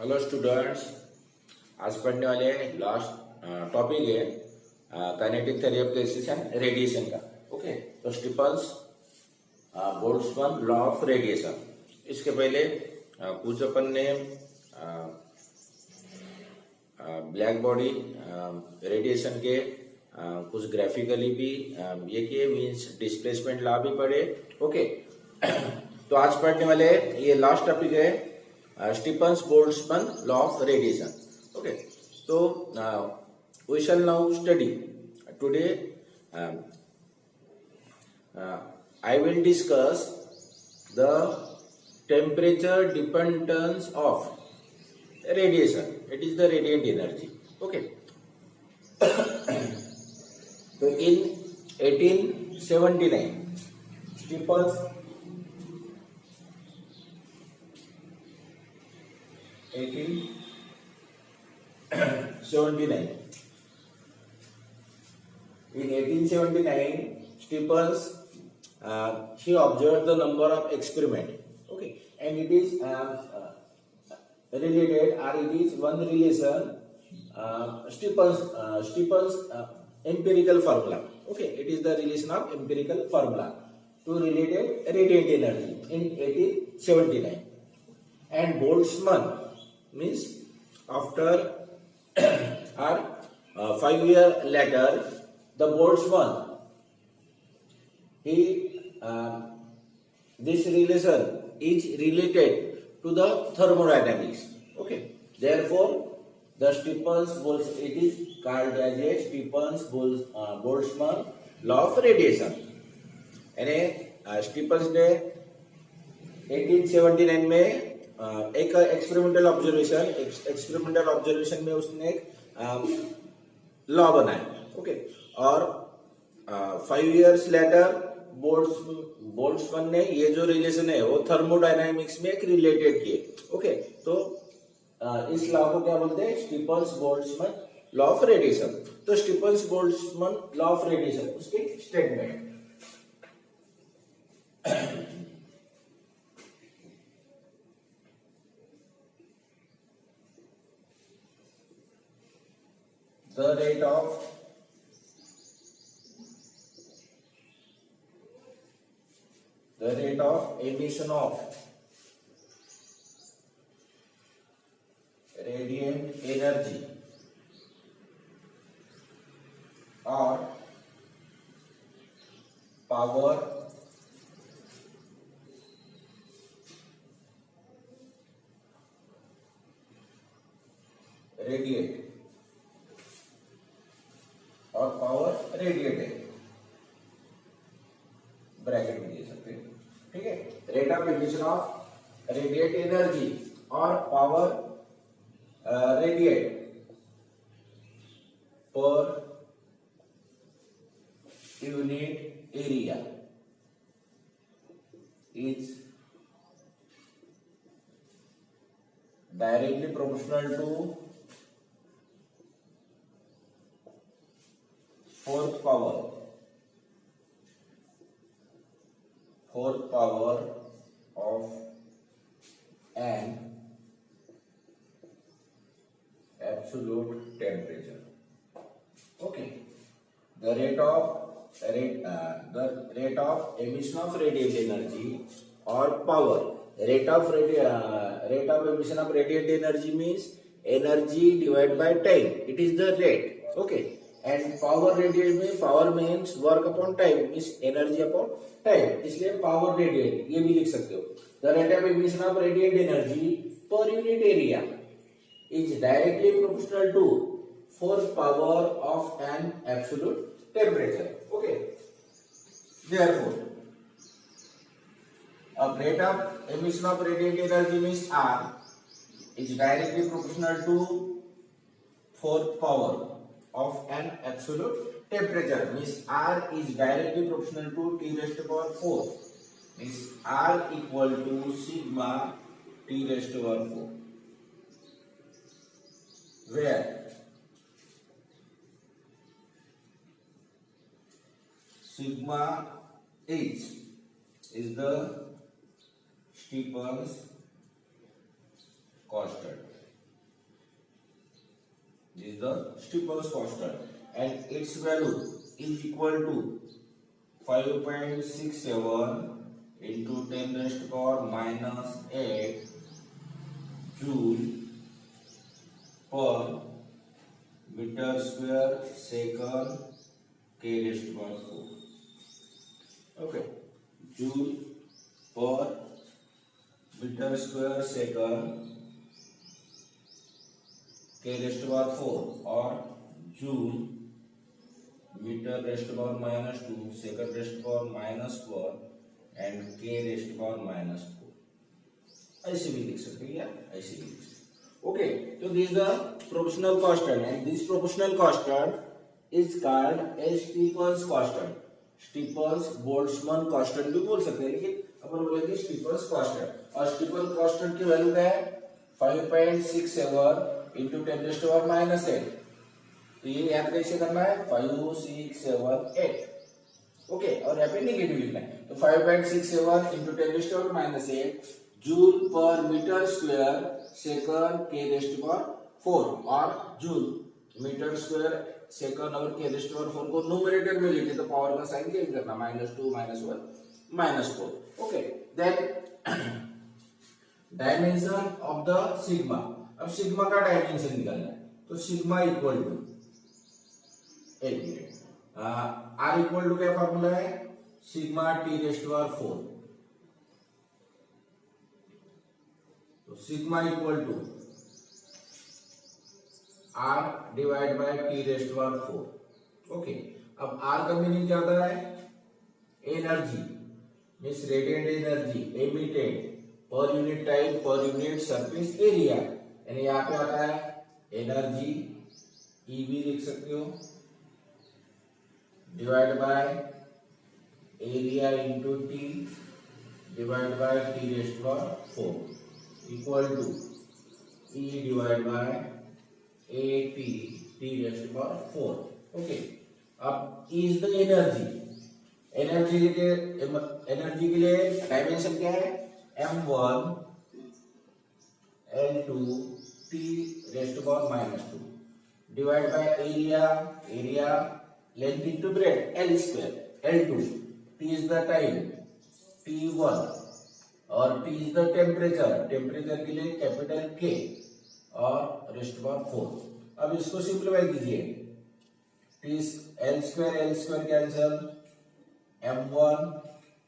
Hello students. आज पढ़ने वाले लास्ट टॉपिक है kinetic theory of gases and radiation का। ओके, तो Stefan's Boltzmann law of radiation. इसके पहले कुछ अपन ने ब्लैक बॉडी रेडिएशन के कुछ ग्राफिकली भी ये किए, मींस डिस्प्लेसमेंट लॉ भी पढ़े। ओके तो आज पढ़ने वाले ये लास्ट टॉपिक है Stefan's Boltzmann law of radiation. Okay, तो we shall now study today. I will discuss the temperature dependence of radiation. It is the radiant energy. Okay. So in 1879, Stephens 1879. In 1879, Stephens he observed the number of experiment. Okay, and it is related, or it is one relation Stephens empirical formula. Okay, it is the relation of empirical formula to related radiant energy in 1879. And Boltzmann means after or 5 years later, the Boltzmann he this relation is related to the thermodynamics. Okay, therefore the Stephens-Boltzmann, it is called as a Stephens-Boltzmann law of radiation. यानी Stephen's ने 1879 में एक experimental observation में उसने एक law बनाया। Okay, और 5 years letter Boltzmann ने ये जो रिलेशन है वो थर्मोडायनामिक्स में एक रिलेटेड किए। ओके, तो इस लॉ को क्या बोलते हैं? Stephen's-Boltzmann law of radiation. तो स्टीफन्स-बोल्ट्जमैन लॉ ऑफ रेडिएशन उसकी statement, the rate of emission of radiant energy or power radiate और पावर रेडिएटेड ब्रैकेट में दे सकते हैं। ठीक है, rate of emission of radiate energy और power radiate per unit area is directly proportional to fourth power of an absolute temperature. Okay, the rate of emission of radiant energy or power. Rate of emission of radiant energy means energy divided by time. It is the rate. Okay, and power radiant में power means work upon time, means energy upon time, इसलिए power radiant ये भी लिख सकते हो। The rate of emission of radiant energy per unit area is directly proportional to fourth power of an absolute temperature. Okay, therefore a rate of emission of radiant energy means R is directly proportional to fourth power of an absolute temperature, means R is directly proportional to T raised to power 4, means R equal to sigma T raised to power 4, where sigma H is the Stephens constant. This is the Steeples constant, and its value is equal to 5.67 into 10 raised to power minus 8 joule per meter square second k raised to power 4. Okay, joule per meter square second k raised to power 4 or joule meter raised to power minus 2 second raised to power minus 4 and k raised to power minus 4. ऐसे भी लिख सकते हैं या ऐसे भी लिख सकते हैं. Okay, so this is the proportional constant, and this proportional constant is called as Steeples constant. Steeples Boltzmann constant भी बोल सकते हैं, लेकिन अपन बोलेंगे Steeples constant. और Steeples constant की वैल्यू क्या है? 5.67 into 10 raised to power minus 8. तो ये याद कैसे करना है? 5, 6, 7, 8. ओके, और यहाँ पे नेगेटिव लिखना है. तो 5.67 into 10 raised to power minus 8 joule पर metre square second K raised power 4 और जूल मीटर स्क्वायर सेकंड और के रेस्ट पर 4 को न्यूमरेटर में लिखे तो पावर का साइन चेंज करना -2 -1 -4. Okay, then dimension of the sigma. अब सिग्मा का डायमेंशन निकालना है तो सिग्मा इक्वल टू एक मिनट आर इक्वल टू क्या फॉर्मूला है? Sigma T raised power 4. तो sigma equal to R divide by T raised power 4. Okay, अब आर का मीनिंग क्या होता है? Energy means radiant energy emitted per unit time per unit surface area, यानी यहाँ पे आता है एनर्जी ईवी लिख सकते हो divide by area into T divide by T raised power 4 equal to E divide by AT T raised power 4. Okay, अब E is the energy. Energy के लिए डायमेंशन क्या है? M1 L2 T रेस्ट पर -2 divide by area length into breadth L square L2. T is the time T1 और T is the temperature के लिए capital K और रेस्ट पर 4. अब इसको सिंप्लीफाई कीजिए. T L square cancel M1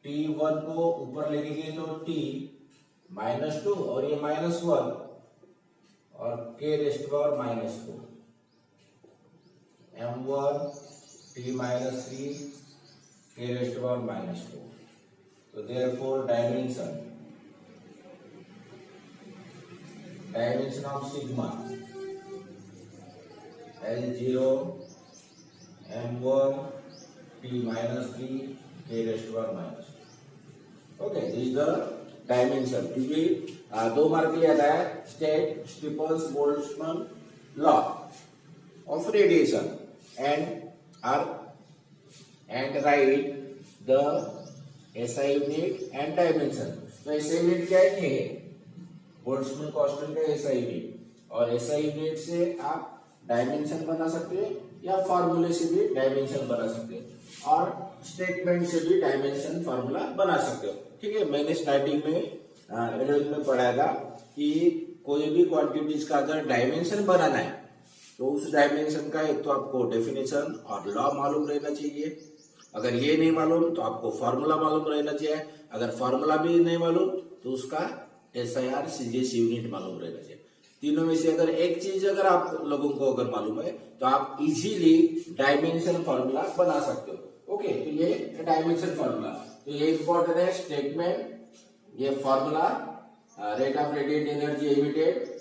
T1 को ऊपर लेके गए तो T -2 और ये -1 और K rest power -4 M1 T -3 K rest power -4. So therefore dimension of sigma L0 M1 T -3 K raised to power -2. Okay, this is the dimension. क्योंकि 2 mark के लिए आता है स्टेट स्टीपल्स Boltzmann law of radiation and write the SI unit and dimension. तो SI unit क्या है? बोल्ट्जमैन कांस्टेंट का SI unit, और SI unit से आप डायमेंशन बना सकते हैं या फॉर्मूले से भी डायमेंशन बना सकते हैं और स्टेटमेंट से भी डायमेंशन फॉर्मूला बना सकते हो. ठीक है, मैंने स्टार्टिंग में 11th में पढ़ाया था कि कोई भी क्वांटिटीज का अगर डायमेंशन बनाना है तो उस डायमेंशन का एक तो आपको डेफिनेशन और लॉ मालूम रहना चाहिए. अगर ये नहीं मालूम तो आपको फॉर्मूला मालूम रहना चाहिए. अगर फॉर्मूला भी नहीं मालूम तो उसका SIR CGS यूनिट मालूम रहना चाहिए. तीनों में से अगर एक चीज अगर आप लोगों को अगर मालूम है तो आप इजीली डायमेंशन फॉर्मूला बना सकते हो. ओके, तो ये डायमेंशन फॉर्मूला, तो ये इंपॉर्टेंट है स्टेटमेंट. ये formula rate of radiant energy emitted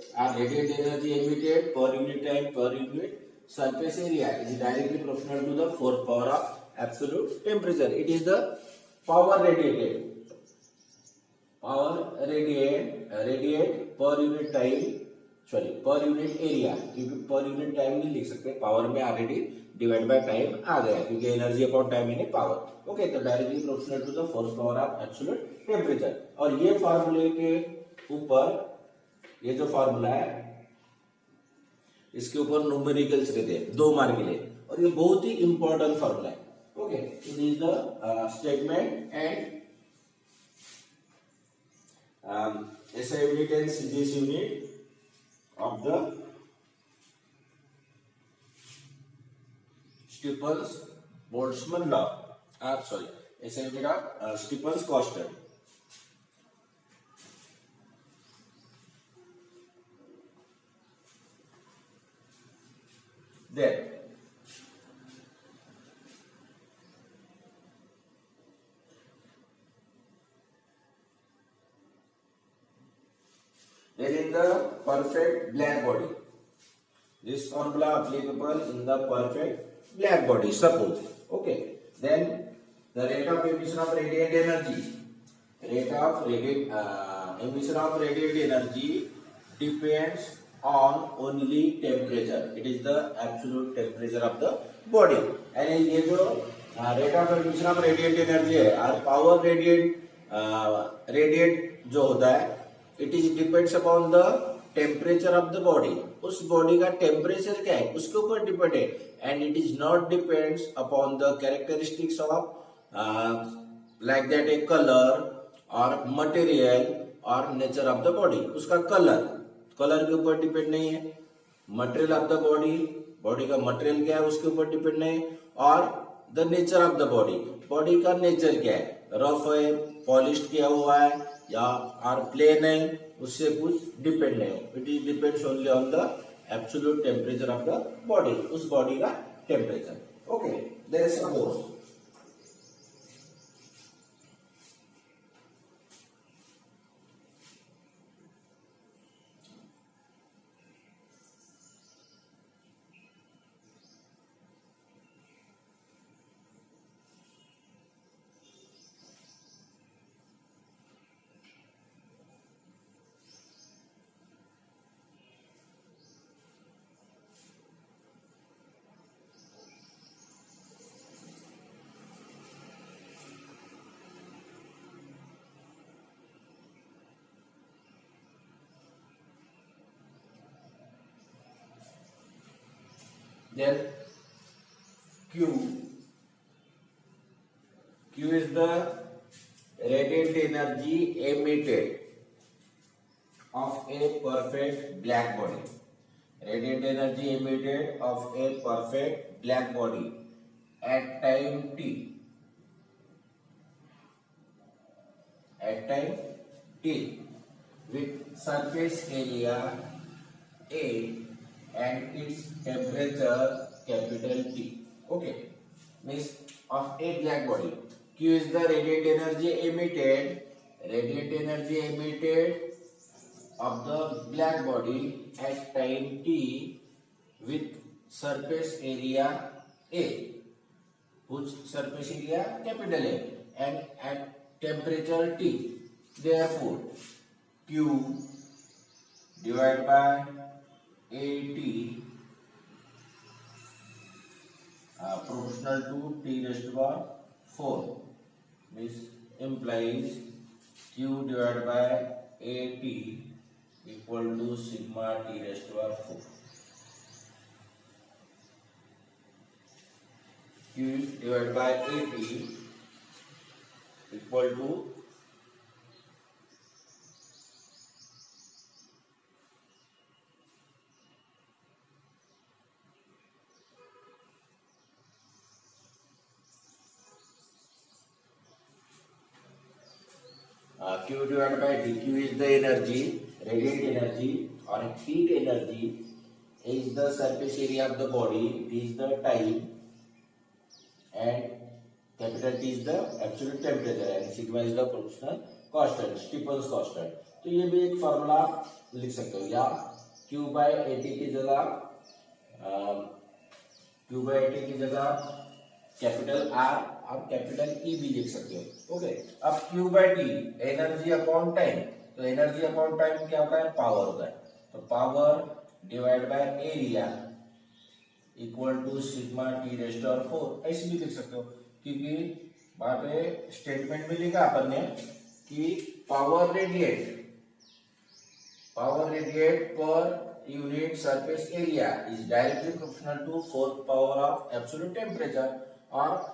per unit time per unit surface area is directly proportional to the 4th power of absolute temperature. It is the power radiate per unit time, sorry, per unit area, क्योंकि per unit time नहीं लिख सकते, power में already divide by time आ गया क्योंकि energy upon time यानी power. Okay, तो directly proportional to the 4th power of absolute temperature. और ये फार्मूले के ऊपर ये जो फार्मूला है इसके ऊपर न्यूमेरिकल्स रहते हैं 2 मार्क के लिए, और ये बहुत ही इंपॉर्टेंट फॉर्मूला है. Okay, this is the statement and SI unit and CGS unit of the Stevens-Boltzmann law. Sorry, SI unit of Stevens-Constant. Then in the perfect black body, this formula applicable in the perfect black body. Suppose, okay, then the rate of emission of radiant energy, emission of radiant energy depends on only temperature. It is the absolute temperature of the body. and ये जो rate of emission of radiant energy है, और power radiant जो होता है, it is depends upon the temperature of the body. उस body का temperature क्या है उसके ऊपर डिपेंड है, and it is not depends upon the characteristics of like that A colour और मटेरियल और नेचर ऑफ द बॉडी. उसका कलर के ऊपर डिपेंड नहीं है, मटेरियल ऑफ द बॉडी का मटेरियल क्या है उसके ऊपर डिपेंड नहीं, और the nature of the body का नेचर क्या है, रफ है, पॉलिश किया हुआ है या आर प्लेन है, उससे कुछ डिपेंड नहीं. It is depends only on the absolute temperature of the body, उस बॉडी का temperature. Okay, there suppose then Q is the radiant energy emitted of a perfect black body. Radiant energy emitted of a perfect black body at time t. At time t with surface area A and its temperature capital T. Okay, means of a black body. Q is the radiant energy emitted of the black body at time T with surface area A, whose surface area capital A, and at temperature T. Therefore, Q divided by AT proportional to T raised to power 4, which implies Q divided by AT equal to sigma T raised to power 4. Q divided by AT equal to Q divided by dq is the energy, radiant energy or heat energy, is the surface area of the body, T is the time, and capital T is the absolute temperature, and sigma is the proportional constant, Stevens constant. तो ये भी एक formula लिख सकते हो, या Q by AT की जगह कैपिटल R और कैपिटल E भी लिख सकते हो. ओके, अब Q by T energy upon time, तो एनर्जी अपॉन टाइम क्या होता है, पावर होता है. तो power divide by area equal to sigma T raise to power 4, ऐसे भी लिख सकते हो, क्योंकि वहां पे स्टेटमेंट में लिखा अपन ने कि पावर रेडिएट पर unit surface area is directly proportional to fourth power of absolute temperature or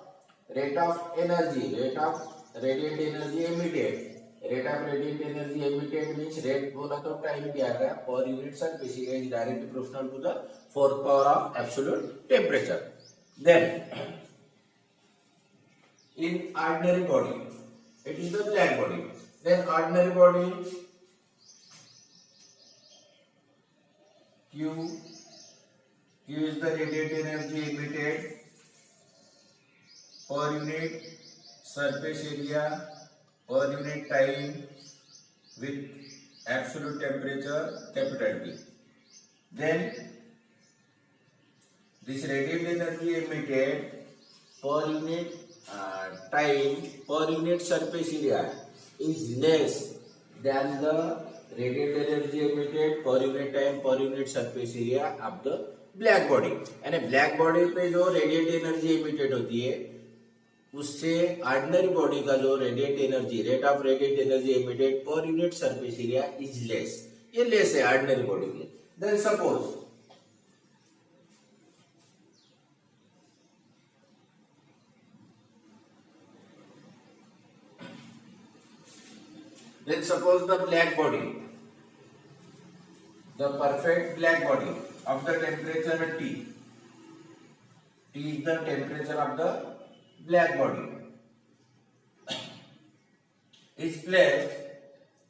rate of energy, rate of radiant energy emitted. Rate of radiant energy emitted means rate बोला तो time दिया गया per unit surface area is directly proportional to the fourth power of absolute temperature. Then in ordinary body, it is the black body. Then ordinary body Q is the radiant energy emitted per unit surface area per unit time with absolute temperature capital T. Then this radiant energy emitted per unit time per unit surface area is less than the radiant energy emitted per unit time per unit surface area of the black body. यानी black body पे जो radiant energy emitted होती है उससे ordinary body का जो radiant energy rate of radiant energy emitted per unit surface area is less. ये less है ऑर्डिनरी बॉडी के लिए. Then suppose the black body, the perfect black body of the temperature T is the temperature of the black body is placed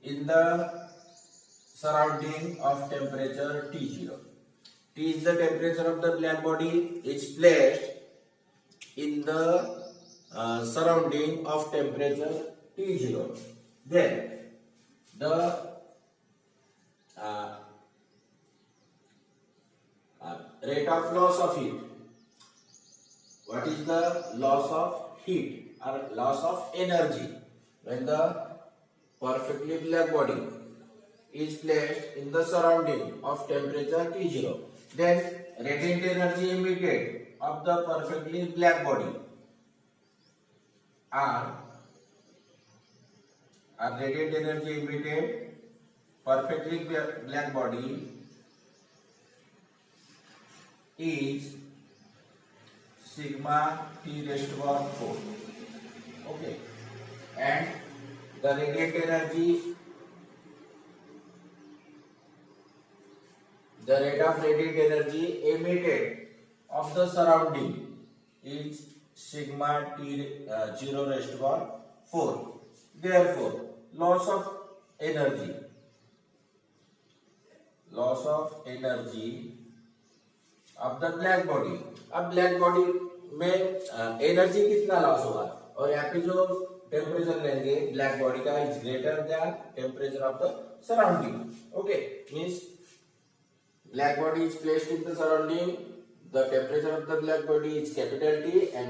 in the surrounding of temperature T0. T is the temperature of the black body is placed in the surrounding of temperature T0. Then the rate of loss of heat. What is the loss of heat or loss of energy when the perfectly black body is placed in the surrounding of temperature T0? Then radiant energy emitted of the perfectly black body are radiant energy emitted perfectly black body is sigma T raised to power 4. Okay, and the radiant energy, the rate of radiant energy emitted of the surrounding is sigma T 0 raised to power 4. Therefore, loss of energy of the black body. अब black body में energy कितना loss होगा और यहाँ पे जो temperature लेंगे black body का is greater than temperature of the surrounding. Okay, means black body is placed in the surrounding, the temperature of the black body is capital T and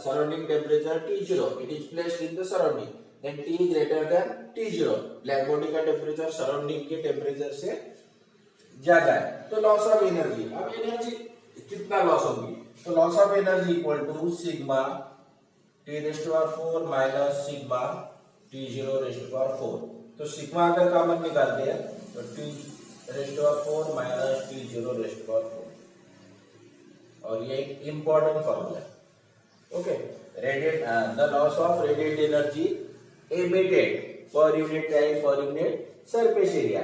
surrounding temperature T0. It is placed in the surrounding, then T greater than T0. Black body का temperature surrounding के temperature से ज्यादा है तो loss of energy. अब energy कितना loss होगी तो loss of energy equal to sigma T raise to power 4 minus sigma T0 raise to power 4. तो सिग्मा अगर कॉमन निकालते हैं तो T raise to power 4 minus T0 raise to power 4 और ये एक इंपॉर्टेंट फॉर्मूला है. Okay, radiate the loss of radiate energy emitted per unit time per unit surface area.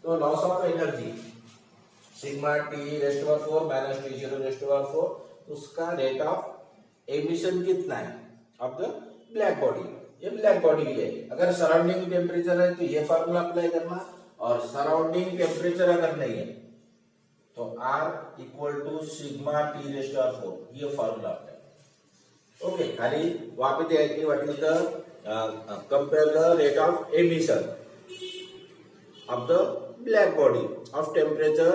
तो loss of energy sigma T raise to power 4 minus T0 raise to power 4, उसका rate of emission कितना है of the black body. ये black body के लिए अगर surrounding temperature है तो ये फार्मूला अप्लाई करना और सराउंडिंग टेम्परेचर अगर नहीं है तो R equal to sigma T raise to power 4 ये फार्मूला अप्लाई. ओके, खाली वहां पे दिया है कि what is the compare the rate of emission of the black body of temperature.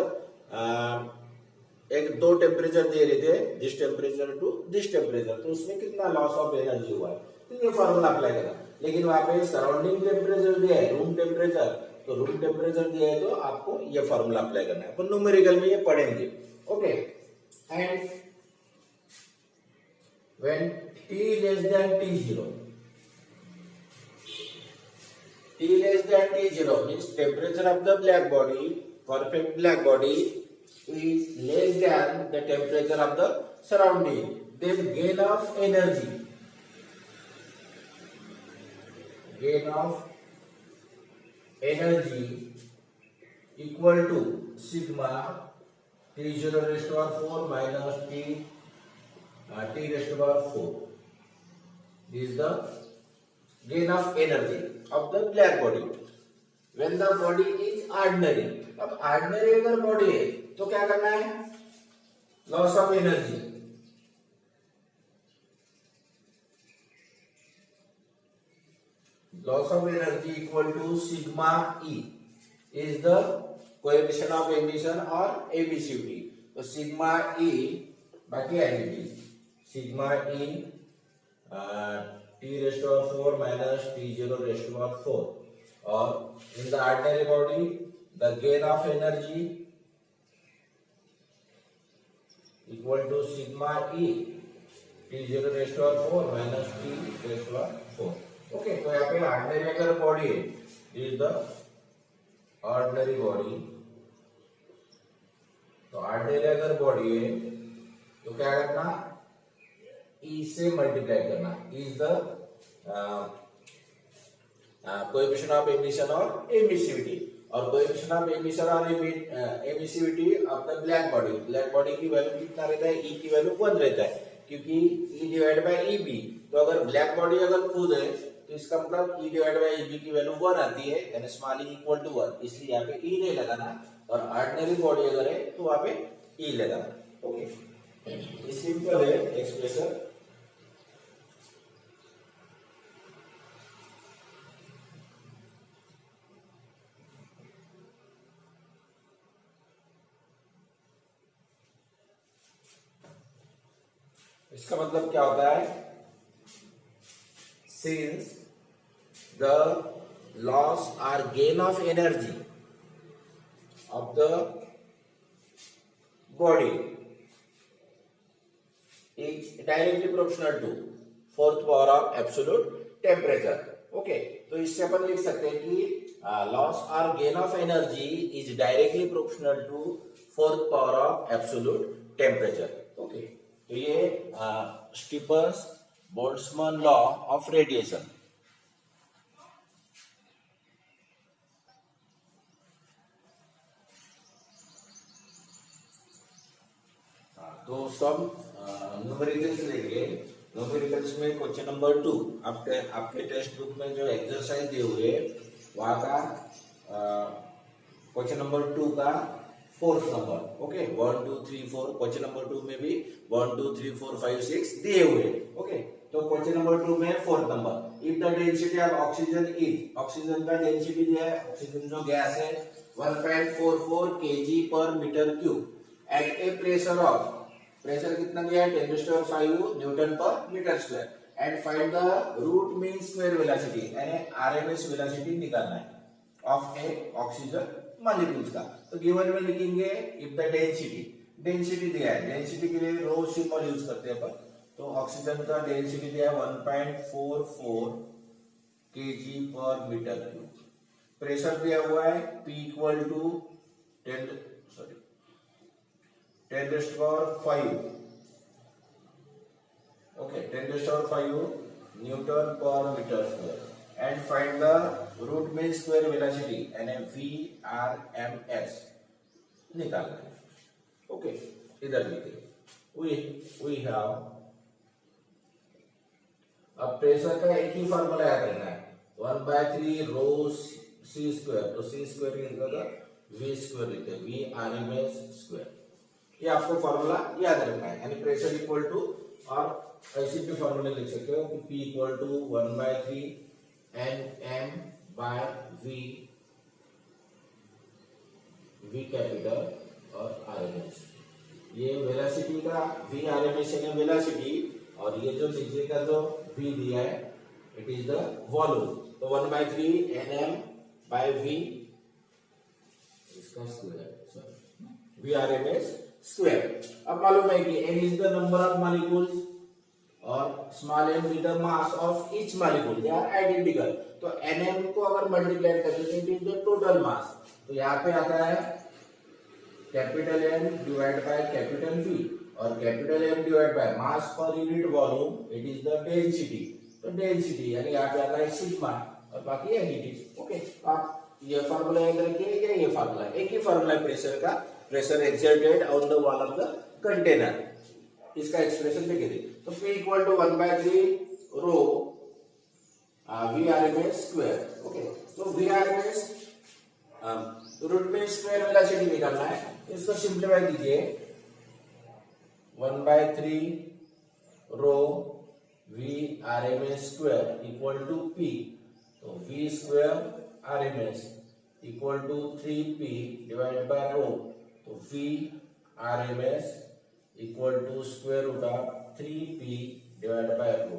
एक दो टेम्परेचर दे रहे थे, this temperature to this temperature, तो उसमें कितना लॉस ऑफ एनर्जी हुआ है तो ये फॉर्मूला अप्लाई करना. लेकिन वहां पे सराउंडिंग टेम्परेचर दिया है, रूम टेम्परेचर, तो रूम टेम्परेचर दिया है तो आपको ये फॉर्मूला अप्लाई करना है. अपन न्यूमेरिकल में ये पढ़ेंगे. Okay, and when T less than T0, T less than T0 means temperature of the black body perfect black body is less than the temperature of the surrounding, then gain of energy equal to sigma T0 raised to power 4 minus T raised to power 4. This is the gain of energy of the black body when the body is ordinary. अब ordinary अगर body है तो क्या करना है? Loss of energy. Loss of energy equal to sigma E is the coefficient of emission or emissivity. तो sigma E बाकी entities sigma E T raised to power 4 minus T0 raised to power 4, or in the ordinary body the gain of energy equal to sigma E T0 raised to power 4 minus T raised to power 4. Okay, तो यहाँ पे ordinary अगर body है, this is the ordinary body. तो ordinary अगर body है तो क्या करना? E से मल्टीप्लाई करना. E is the coefficient of emission or emissivity, और coefficient of emission or emissivity of the black body. Black body की वैल्यू कितना रहता है? E की वैल्यू 1 रहता है, क्योंकि E डिवाइड बाय EB. तो अगर ब्लैक बॉडी अगर खुद है तो इसका मतलब E डिवाइड बाय EB की वैल्यू 1 आती है, यानी स्मॉल e इक्वल टू 1. इसलिए यहाँ पे E नहीं लगाना, और ऑर्डिनरी बॉडी अगर है तो वहां पे E लगाना. ओके, ये सिंपल है एक्सप्रेशन. इसका मतलब क्या होता है? Since the loss or gain of energy of the body is directly proportional to fourth power of absolute temperature. Okay, तो इससे अपन लिख सकते हैं कि loss or gain of energy is directly proportional to fourth power of absolute temperature. Okay, तो ये Stefan's Boltzmann law of radiation. तो सब न्यूमेरिकल्स लेंगे. न्यूमेरिकल्स में क्वेश्चन नंबर 2 आपके टेक्स्ट बुक में जो एक्सरसाइज दिए हुए वहां का क्वेश्चन नंबर 2 का fourth number. Okay, 1 2 3 4. Question number 2 में भी 1 2 3 4 5 6 दिए हुए. ओके, तो क्वेश्चन नंबर 2 में fourth number, if the density of oxygen is, oxygen का डेंसिटी दिया है, ऑक्सीजन जो गैस है 1.44 kg per metre cube at a pressure of, pressure कितना दिया है? 10⁵ newton per metre square, and find the root mean square velocity, यानी RMS velocity निकालना है ऑफ ए ऑक्सीजन मॉलिक्यूल्स का. तो गिवन में लिखेंगे इफ द डेंसिटी, डेंसिटी दिया है, डेंसिटी के लिए रो सिंबल यूज करते हैं अपन. तो ऑक्सीजन का डेंसिटी दिया है 1.44 kg per metre cube. Pressure दिया हुआ है P equal to 10⁵. Okay, 10⁵ newton per metre square, and find the root mean square velocity and VRMS निकालना है. ओके, इधर लिखे we have, अब प्रेशर का एक ही फॉर्मूला याद रखना है, 1/3 रो C स्क्वायर. तो C स्क्वायर लिखा था V स्क्वायर लिखते हैं, VRMS स्क्वायर. ये आपको फॉर्मूला याद रखना है, यानी प्रेशर इक्वल टू, और ऐसे भी फॉर्मूला लिख सकते हो कि P equal to 1/3 NM by V capital और RMS. ये वेलोसिटी का V RMS है वेलोसिटी, और ये जो नीचे का जो V दिया है इट इज द वॉल्यूम. तो 1/3 NM by V इसका square, sorry V RMS square. अब मालूम है कि N is the number of molecules और small m is the mass of each molecule, they are identical. तो Nm को अगर मल्टीप्लाई करते हैं तो it is the total mass. तो यहाँ पे आता है capital M divide by capital V, और capital M divide by mass per unit volume, it is the density. तो डेंसिटी यानी यहाँ पे आता है सिग्मा और बाकी एडिटिव। ओके, आप ये फार्मूला याद रखिए, या ये फार्मूला एक ही फार्मूला प्रेशर का, pressure exerted on the wall of the container, इसका एक्सप्रेशन लिखे थे। तो P equal to 1/3 rho VRMS square. Okay, तो VRMS रूट में स्क्वायर वेलोसिटी निकालना है, इसको सिंप्लीफाई कीजिए। 1/3 rho VRMS square equal to P, तो V square RMS equal to 3P divide by rho, तो V RMS equal to square root of 3P divide by rho.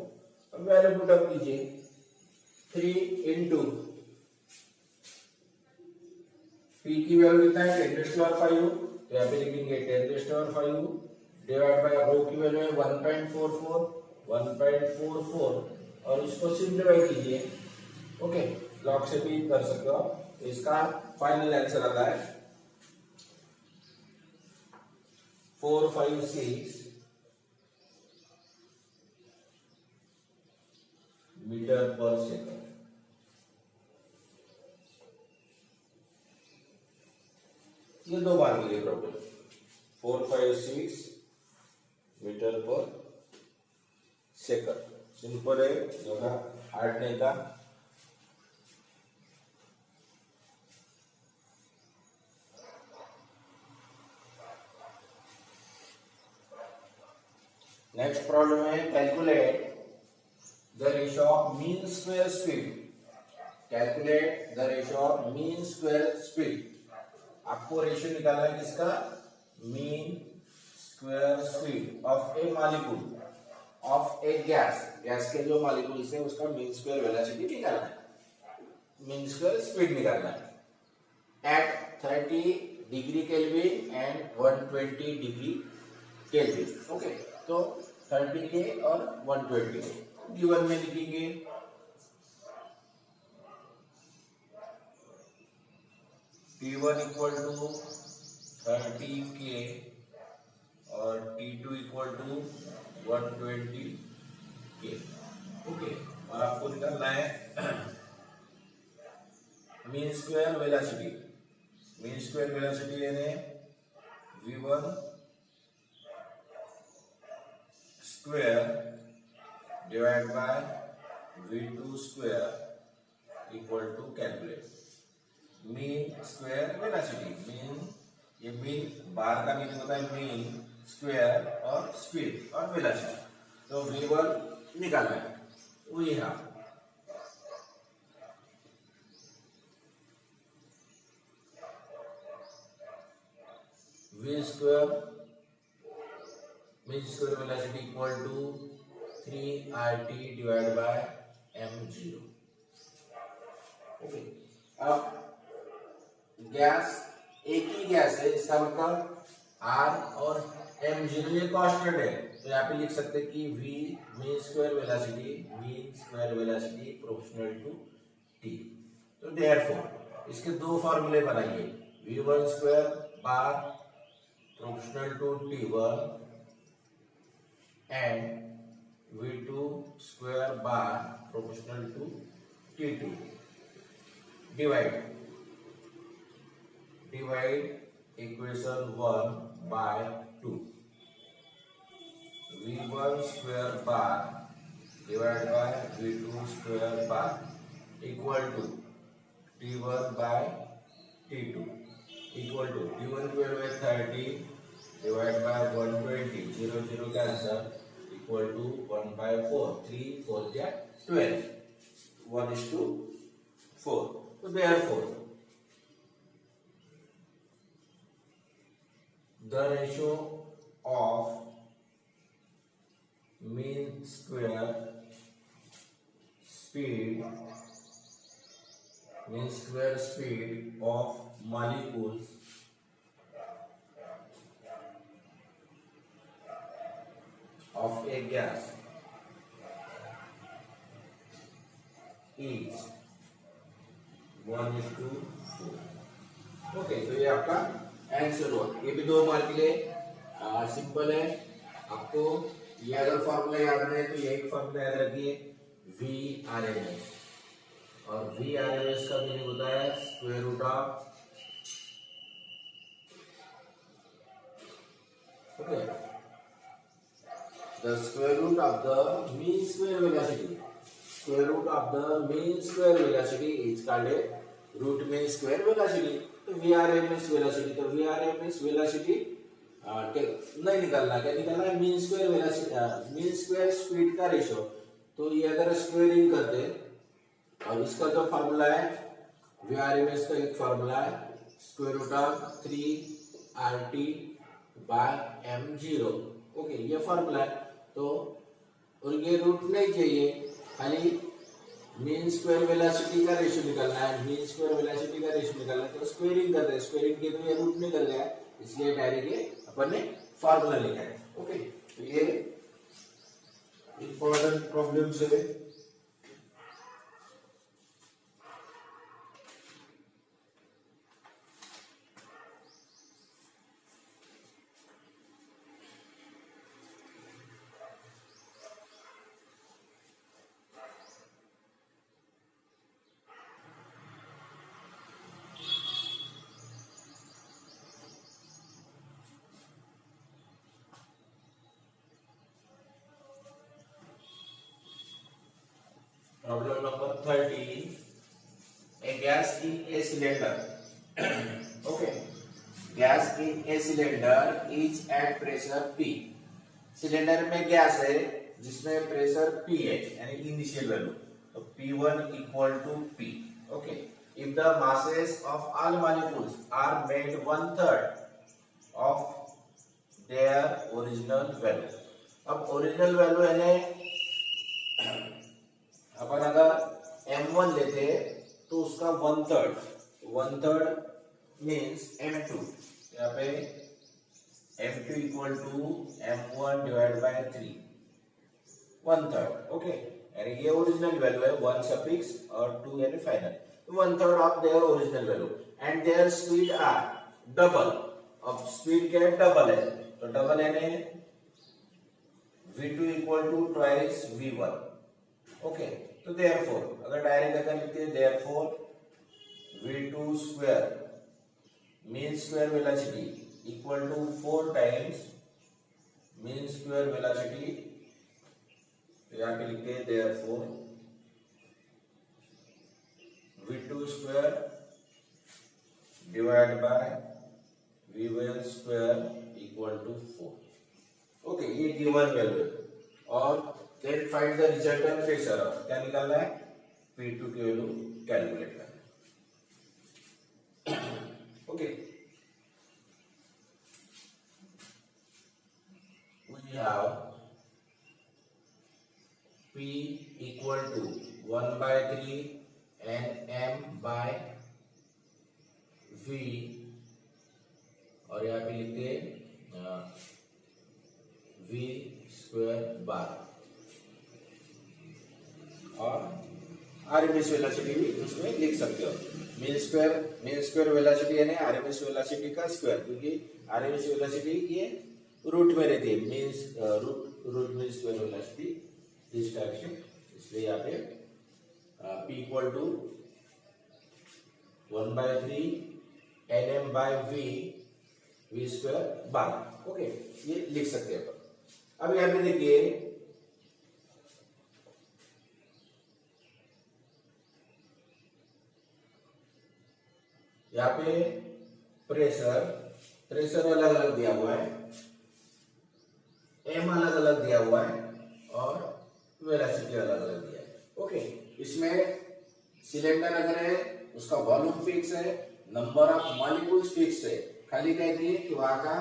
अब value put up कीजिए, 3 into P की value कितना है 10⁵, तो यहाँ पे लिखेंगे 10⁵ डिवाइड बाय रो की वैल्यू है 1.44 और इसको सिंप्लीफाई कीजिए। ओके, लॉग से भी कर सकते हो। तो इसका फाइनल आंसर आता है 456 मीटर पर सेकंड। ये दो बार के लिए प्रॉब्लम, 456 मीटर पर सेकंड। सिंपल है, ज्यादा हार्ड नहीं था। नेक्स्ट प्रॉब्लम है, calculate the ratio of mean square speed. Calculate the ratio of mean square speed. आपको रेशियो निकालना है किसका, mean square speed of A molecule of A gas. Gas के जो मॉलिक्यूल्स है उसका मीन स्क्वायर वेलोसिटी निकालना है, मीन स्क्वायर स्पीड निकालना है at 30 degree kelvin and 120 degree kelvin. Okay, तो 30 के और 120 के गिवन में लिखेंगे। T1 इक्वल टू 30 के और T2 इक्वल टू 120 के। ओके, और आपको निकालना है mean square velocity. Mean square velocity यानी V1 square divide by V2 square equal to calculate mean square velocity. Mean, ये मीन बार का मीनिंग होता है मीन स्क्वायर और स्पीड और वेलोसिटी। तो V1 निकालना है, वो यहाँ V square mean square velocity equal to 3RT divide by m0। Okay, अब गैस एक ही गैस है, इसका मतलब R और m0 ये कांस्टेंट है, तो यहाँ पे लिख सकते हैं कि V mean square velocity proportional to T। तो देयरफॉर इसके दो फार्मूले बनाइए, V1 square bar proportional to T1 and V2 square bar proportional to T2 divide equation 1 by 2। V1 square bar divided by V2 square bar equal to T1 by T2 equal to T1 की value है 30 divided by 120, 0 cancel equal to 1/4, 3 4 क्या 12, 1:4। तो therefore the ratio of mean square speed of molecules of a gas is 1:4। Okay, तो ये आपका answer 1 ये भी 2 mark के लिए सिंपल है। आपको ये अगर फॉर्मूला याद नहीं है तो यही फॉर्मूला याद रखिए वी आर एम एस, और वी आर एम एस का मीनिंग होता है square root of okay the square root of the mean square velocity. Square root of the mean square velocity is called a root mean square velocity. तो V R M S velocity, तो V R M S velocity नहीं निकालना, क्या निकालना है mean square velocity, mean square speed का ratio. तो ये अगर स्क्वायरिंग करते और इसका जो फार्मूला है वी आर एम एस का एक फार्मूला है square root of 3 R T by M zero. Okay ये फार्मूला है। तो और ये रूट नहीं चाहिए, खाली मीन स्क्वायर वेलोसिटी का रेशियो निकालना है, मीन स्क्वायर वेलोसिटी का रेशियो निकालना है। तो स्क्वायरिंग कर रहे हैं, स्क्वायरिंग के तो ये रूट निकल गया, इसलिए डायरेक्ट ये अपन ने फार्मूला लिखा है। ओके तो ये इंपॉर्टेंट प्रॉब्लम्स है। Problem number 13. A gas in a cylinder. Okay. Gas in a cylinder is at pressure P. Cylinder में गैस है जिसमें प्रेशर P है, यानी इनिशियल वैल्यू। तो P1 equal to P. Okay. If the masses of all molecules are made 1/3 of their original value. अब original value है अपन अगर M1 लेते तो उसका 1/3 मीन्स M2, यहाँ पे M2 equal to M1 divide by 3 1/3। Okay यानी ये ओरिजिनल वैल्यू है 1 सफिक्स और 2 यानी final, 1/3 of their original value and their speed are double. अब स्पीड क्या है डबल है, तो डबल यानी V2 equal to twice V1। Okay तो देयरफॉर अगर डायरेक्ट अगर लिखते हैं therefore v2 square mean square velocity equal to 4 times mean square velocity. तो यहाँ पे लिखते हैं therefore v2 square divide by v1 square equal to 4। Okay ये गिवन वैल्यू है। और then find the resultant pressure of, क्या निकालना है P2 की वैल्यू कैलकुलेट करना है। Okay we have P equal to 1/3 and M by V, और यहाँ पे लिखते हैं V स्क्वायर बार, और आरएमएस वेलोसिटी भी उसमें लिख सकते हो। मीन स्क्वायर वेलोसिटी यानी आरएमएस वेलोसिटी का स्क्वायर, क्योंकि आरएमएस वेलोसिटी ये रूट में रहती है, means root mean square velocity इस टाइप से, इसलिए यहाँ पे P equal to 1/3 NM by V square bar. Okay ये लिख सकते हैं। अब यहाँ पे देखिए यहाँ पे प्रेशर अलग अलग दिया हुआ है, एम अलग अलग दिया हुआ है और वेलोसिटी अलग अलग दिया है। ओके इसमें सिलेंडर अगर है उसका वॉल्यूम फिक्स है, नंबर ऑफ मॉलिक्यूल्स फिक्स है, खाली कहती है कि वहां का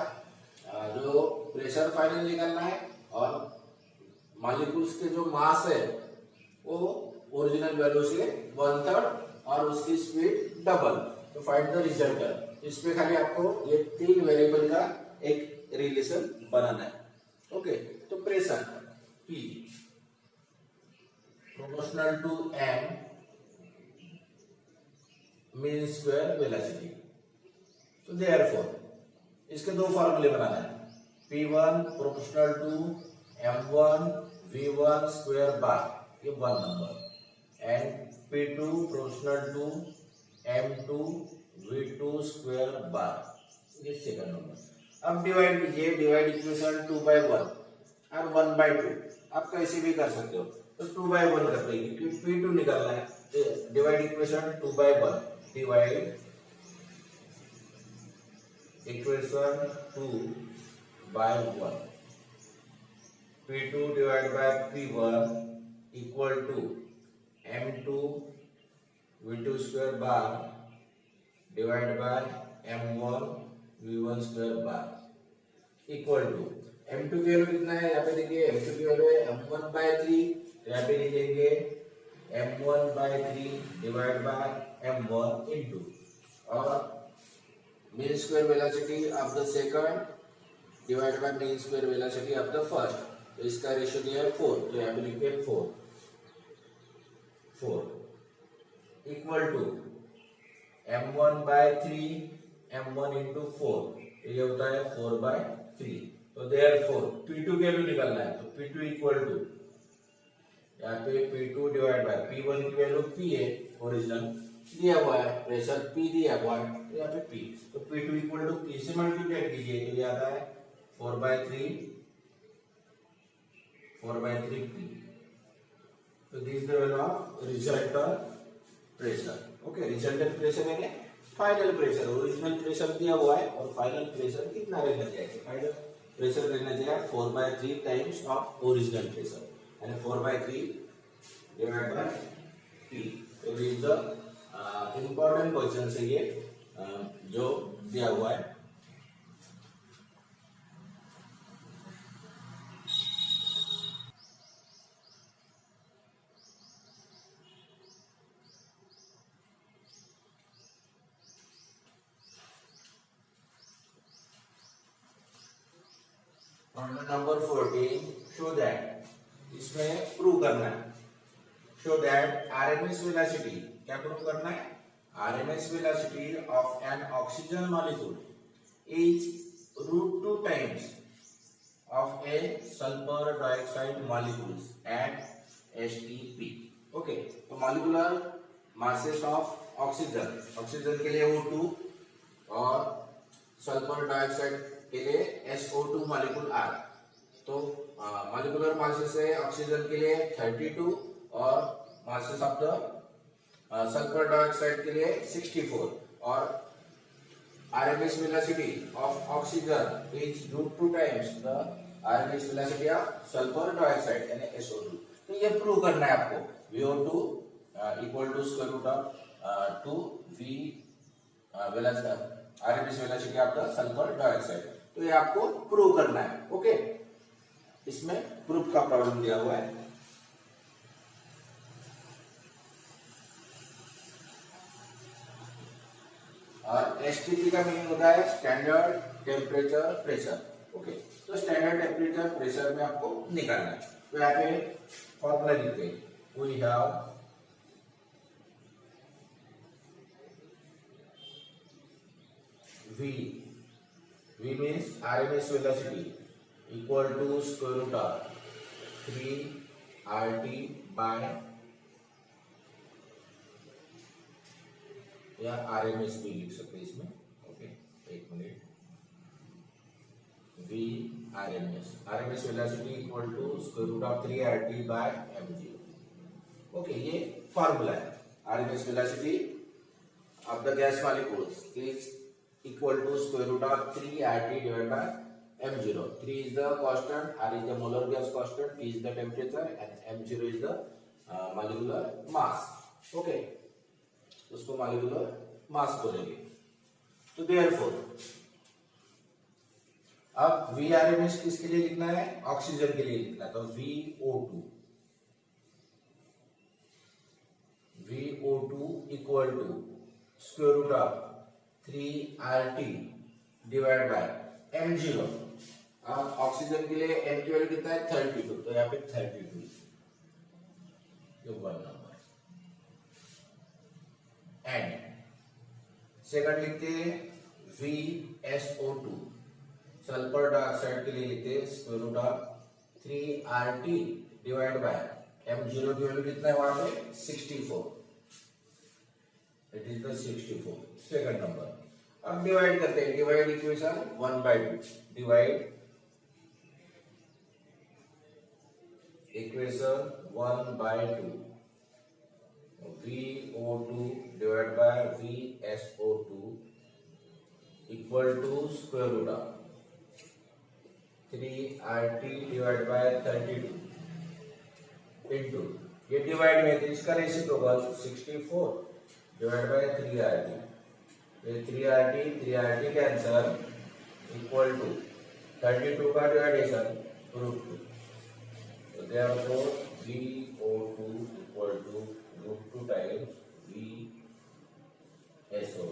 जो प्रेशर फाइनल निकलना है और मॉलिक्यूल्स के जो मास है वो ओरिजिनल वैल्यू से 1/3 और उसकी स्पीड डबल। तो फाइंड द रिजल्ट। इसमें खाली आपको ये 3 वेरिएबल का एक रिलेशन बनाना है। ओके तो pressure P proportional to M mean square velocity. तो देयरफॉर इसके दो फॉर्मूले बनाना है, P1 proportional to M1 V1 square bar, ये 1 number, and P2 proportional to M2 V2 square bar, ये सेकंड नंबर। अब डिवाइड कीजिए, डिवाइड इक्वेशन 2/1 और 1/2, आप कैसे भी कर सकते हो, तो 2/1 कर देंगे क्योंकि P2 निकालना है। Divide equation 2/1, divide equation 2/1, P2 divide by P1 equal to M2 V2 square bar divide by M1 V1 square bar equal to M2 की वैल्यू कितना है, यहाँ पे देखिए M2 की वैल्यू है M1/3, यहाँ पे लिखेंगे M1/3 divide by M1 into और mean square velocity of the second divided by mean square velocity of the first, तो इसका रेशियो दिया है 4, तो यहाँ पे लिखते हैं 4 equal to M1/3 M1 into 4, ये होता है 4/3, तो देयरफॉर P2 की वैल्यू निकालना है, तो P2 इक्वल टू यहाँ पे P2 डिवाइड बाय P1 की वैल्यू P है ओरिजिनल दिया हुआ है, प्रेशर P दिया हुआ है, तो यहाँ पे P, तो P2 इक्वल टू P से मल्टीप्लाई कीजिए तो ये आता है 4/3 P, तो this is the value of resultant pressure. Okay, resultant pressure यानी फाइनल प्रेशर, ओरिजिनल प्रेशर दिया हुआ है और फाइनल प्रेशर कितना रहना चाहिए, फाइनल प्रेशर रहना चाहिए 4/3 टाइम्स ऑफ ओरिजिनल प्रेशर, यानी 4/3 डिवाइड बाय P, तो this is the important question है ये जो दिया हुआ है। नंबर 14, शो दैट, इसमें प्रूव करना है, शो दैट आरएमएस वेलोसिटी, क्या प्रूव करना है, RMS velocity of an oxygen molecule is √2 times of a sulfur dioxide molecules at STP. Okay, तो molecular masses of oxygen, oxygen के लिए O2 और सल्फर डाइऑक्साइड के लिए SO2 मॉलिक्यूल R, तो मॉलिक्यूलर मासेस है ऑक्सीजन के लिए 32 और masses of the sulphur dioxide के लिए 64 और RMS velocity of oxygen is √2 times the RMS velocity of sulfur dioxide यानी SO2। तो ये प्रूव करना है आपको, VO2 equal to square root of 2V RMS velocity of the sulphur dioxide, तो ये आपको प्रूव करना है। ओके, इसमें प्रूफ का प्रॉब्लम दिया हुआ है। और एसटीपी का मीनिंग होता है स्टैंडर्ड टेम्परेचर प्रेशर। ओके, तो स्टैंडर्ड टेम्परेचर प्रेशर में आपको निकालना है, तो यहाँ पे फॉर्मूला लिखते हैं, we have V means RMS velocity equal to square root of 3 RT by या RMS भी लिख सकते हैं इसमें। ओके, एक minute, V RMS velocity equal to square root of 3 RT by m0। Okay, ये फॉर्मूला है, RMS velocity of the gas molecules is equal to square root of 3 RT divided by m0। 3 is the constant, R is the molar gas constant, T is the temperature and m0 is the molecular mass। okay, उसको molecular mass बोलेंगे। तो therefore अब VRMS किसके लिए लिखना है, oxygen के लिए लिखना है, तो VO2 equal to square root of 3 RT divide by m0। अब ऑक्सीजन के लिए m की वैल्यू कितना है 32, तो यहाँ पे 32 ये 1 नंबर। एंड सेकंड लिखते हैं VSO2 सल्फर डाइऑक्साइड के लिए लिखते हैं square root of 3RT divide by M0 की वैल्यू कितना है वहां पे 64, it is the 64 second number. अब डिवाइड करते हैं, divide equation 1/2, divide equation 1/2, VO2 divided by VSO2 equal to square root of 3RT divided by 32 into, ये divide में तो इसका रेसिप्रोकल 64 डिवाइड बाय 3RT, ये 3RT कैंसल इक्वल टू 32 का डिवाइडेशन √2, तो therefore VO2 equal to √2 times VSO2,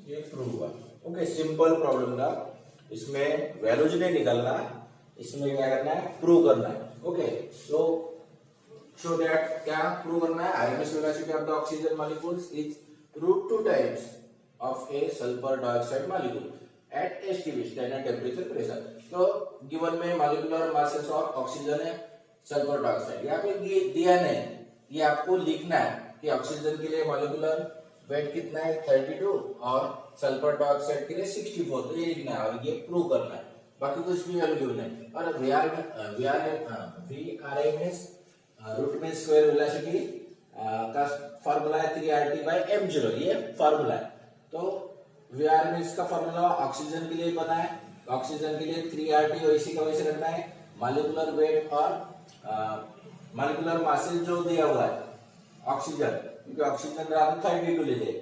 ये prove हुआ। Okay, simple problem था, इसमें वैल्यूज नहीं निकालना, इसमें क्या करना है, प्रूव करना है। ओके, सो शो दैट क्या प्रूव करना है, RMS velocity of the oxygen molecules is √2 times of A sulphur dioxide molecule eight STP standard temperature pressure. तो गिवन में मॉलिक्यूलर मासेस ऑफ ऑक्सीजन है, सल्फर डाइऑक्साइड, यहाँ पे दिया नहीं, ये आपको लिखना है कि ऑक्सीजन के लिए मॉलिक्यूलर वेट कितना है 32 और सल्फर डाइऑक्साइड के लिए 64, तो ये लिखना है और ये प्रूव करना है, बाकी कुछ भी वैल्यू गिवन है। और VRMS root mean square velocity का फार्मूला है 3RT/m0, ये फार्मूला है। तो VRMS का फार्मूला ऑक्सीजन के लिए पता है, ऑक्सीजन के लिए 3RT वैसे का वैसे रखना है, मॉलिक्यूलर वेट और मॉलिक्यूलर मासेस जो दिया हुआ है ऑक्सीजन, क्योंकि ऑक्सीजन रहा तो 32 ले जाए,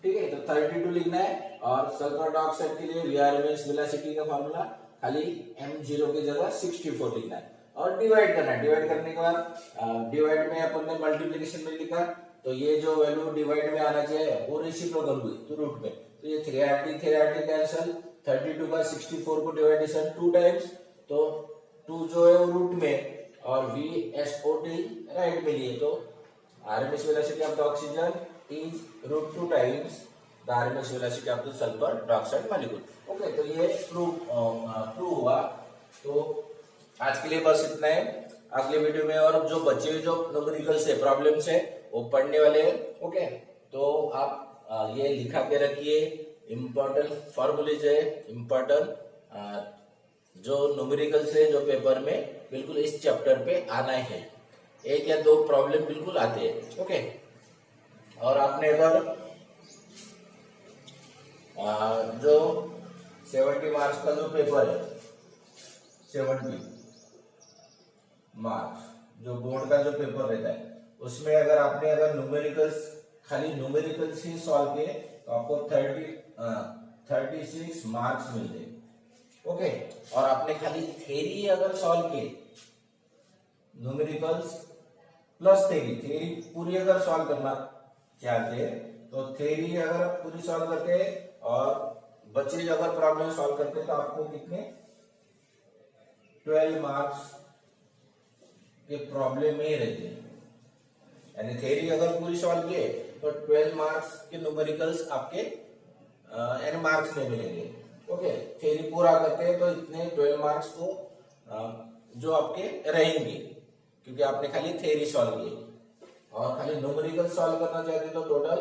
ठीक है, तो 32 लिखना है। और सल्फर डाइऑक्साइड के लिए VRMS वेलोसिटी का फार्मूला खाली m0 की जगह 64 लिखना है और डिवाइड करना है। डिवाइड करने के बाद डिवाइड में अपन ने मल्टीप्लिकेशन में लिखा, तो ये जो वैल्यू डिवाइड में आना चाहिए वो रेसिप्रोकल हुई तो रूट में, तो ये 3RT कैंसल, 32 का 64 को डिवाइडेशन 2 टाइम्स, तो 2 जो है वो रूट में और VSO2 राइट में लिए, तो RMS velocity of the oxygen is √2 times the RMS velocity of the sulphur dioxide molecule. Okay, तो ये प्रूव हुआ। तो आज के लिए बस इतना है, अगले वीडियो में और जो बच्चे जो न्यूमेरिकल्स है, प्रॉब्लम्स है, वो पढ़ने वाले हैं। ओके, तो आप ये लिखा के रखिए, इम्पोर्टेंट फॉर्मूलेज है, इम्पोर्टेंट जो न्यूमेरिकल्स है जो पेपर में बिल्कुल इस चैप्टर पे आना है, 1 या 2 प्रॉब्लम बिल्कुल आते हैं। ओके, और आपने अगर जो 70 मार्क्स का जो पेपर है, 70 मार्क्स जो बोर्ड का जो पेपर रहता है, उसमें अगर आपने न्यूमेरिकल्स खाली न्यूमेरिकल्स ही सॉल्व किए तो आपको 36 मार्क्स मिलते हैं। ओके, और आपने खाली थ्योरी अगर सॉल्व किए, न्यूमेरिकल्स प्लस थ्योरी पूरी अगर सॉल्व करना चाहते हैं तो थ्योरी अगर पूरी सॉल्व करते हैं और बच्चे अगर प्रॉब्लम सॉल्व करते हैं तो आपको कितने 12 मार्क्स के प्रॉब्लम में ही रहते हैं, यानी थ्योरी अगर पूरी सॉल्व किए तो 12 मार्क्स के न्यूमेरिकल्स आपके यानी मार्क्स में मिलेंगे। ओके, थ्योरी पूरा करते हैं तो इतने 12 मार्क्स को जो आपके रहेंगे, क्योंकि आपने खाली थ्योरी सॉल्व की, और खाली न्यूमेरिकल सॉल्व करना चाहते तो टोटल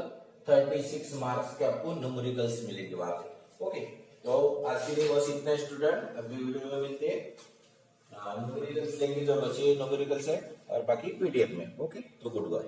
36 मार्क्स के आपको न्यूमेरिकल्स मिलेंगे वहां पे। ओके, तो आज के लिए बस इतना स्टूडेंट, अभी वीडियो में मिलते हैं, न्यूमेरिकल्स लेंगे जो बचे न्यूमेरिकल्स है और बाकी PDF में। ओके, तो गुड बाय।